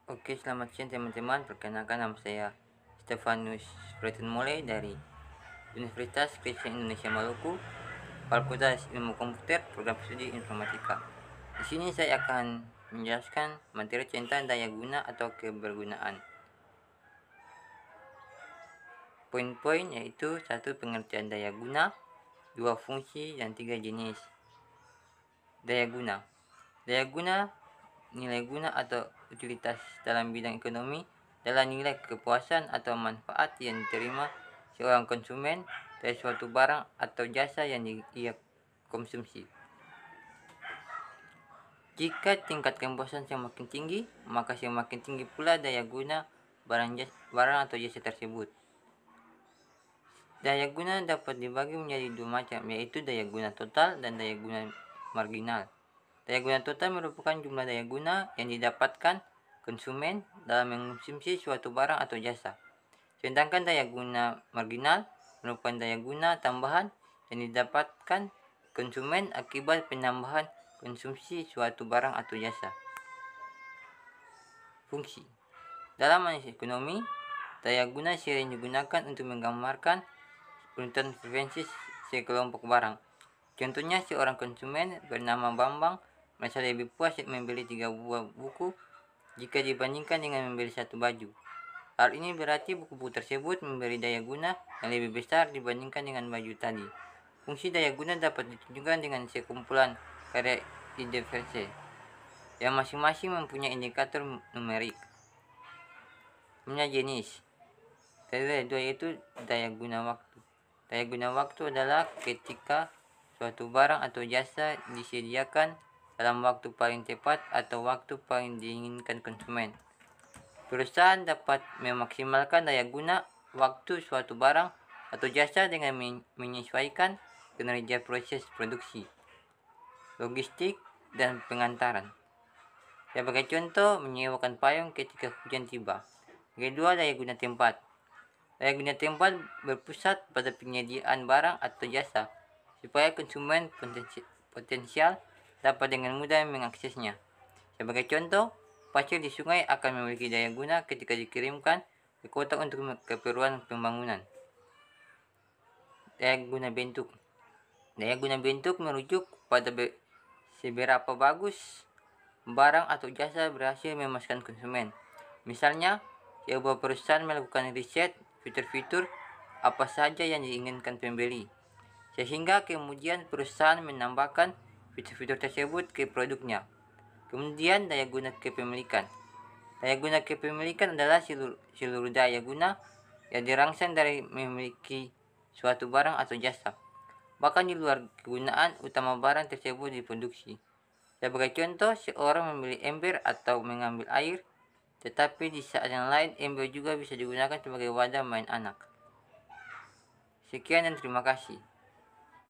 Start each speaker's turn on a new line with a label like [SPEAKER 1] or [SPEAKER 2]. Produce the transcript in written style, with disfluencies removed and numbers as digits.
[SPEAKER 1] Oke, selamat siang teman-teman. Perkenalkan, nama saya Stefanus Mulai dari Universitas Kristen Indonesia Maluku, Fakultas Ilmu Komputer, Program Studi Informatika. Di sini saya akan menjelaskan materi tentang daya guna atau kebergunaan. Poin-poin yaitu: 1. Pengertian daya guna, 2. Fungsi, dan 3. Jenis. Daya guna. Daya guna, nilai guna atau utilitas dalam bidang ekonomi adalah nilai kepuasan atau manfaat yang diterima seorang konsumen dari suatu barang atau jasa yang ia konsumsi. Jika tingkat kepuasan semakin tinggi, maka semakin tinggi pula daya guna barang atau jasa tersebut. Daya guna dapat dibagi menjadi dua macam, yaitu daya guna total dan daya guna marginal. Daya guna total merupakan jumlah daya guna yang didapatkan konsumen dalam mengkonsumsi suatu barang atau jasa. Sedangkan daya guna marginal merupakan daya guna tambahan yang didapatkan konsumen akibat penambahan konsumsi suatu barang atau jasa. Fungsi. Dalam analisis ekonomi, daya guna sering digunakan untuk menggambarkan urutan frekuensi sekelompok barang. Contohnya, seorang konsumen bernama Bambang merasa lebih puas membeli 3 buah buku jika dibandingkan dengan membeli 1 baju. Hal ini berarti buku-buku tersebut memberi daya guna yang lebih besar dibandingkan dengan baju tadi. Fungsi daya guna dapat ditunjukkan dengan sekumpulan karya indifferensi yang masing-masing mempunyai indikator numerik. Jenis. Daya dua yaitu daya guna waktu. Daya guna waktu adalah ketika suatu barang atau jasa disediakan dalam waktu paling cepat atau waktu paling diinginkan konsumen. Perusahaan dapat memaksimalkan daya guna waktu suatu barang atau jasa dengan menyesuaikan kinerja proses produksi, logistik, dan pengantaran. Sebagai contoh, menyewakan payung ketika hujan tiba. Kedua, daya guna tempat. Daya guna tempat berpusat pada penyediaan barang atau jasa supaya konsumen potensial dapat dengan mudah mengaksesnya. Sebagai contoh, pasir di sungai akan memiliki daya guna ketika dikirimkan ke kota untuk keperluan pembangunan. Daya guna bentuk. Daya guna bentuk merujuk pada seberapa bagus barang atau jasa berhasil memuaskan konsumen. Misalnya, sebuah perusahaan melakukan riset fitur-fitur apa saja yang diinginkan pembeli, sehingga kemudian perusahaan menambahkan fitur-fitur tersebut ke produknya. Kemudian, daya guna kepemilikan. Daya guna kepemilikan adalah seluruh daya guna yang dirangsang dari memiliki suatu barang atau jasa, bahkan di luar kegunaan utama barang tersebut diproduksi. Sebagai contoh, seorang membeli ember atau mengambil air, tetapi di saat yang lain ember juga bisa digunakan sebagai wadah main anak. Sekian dan terima kasih.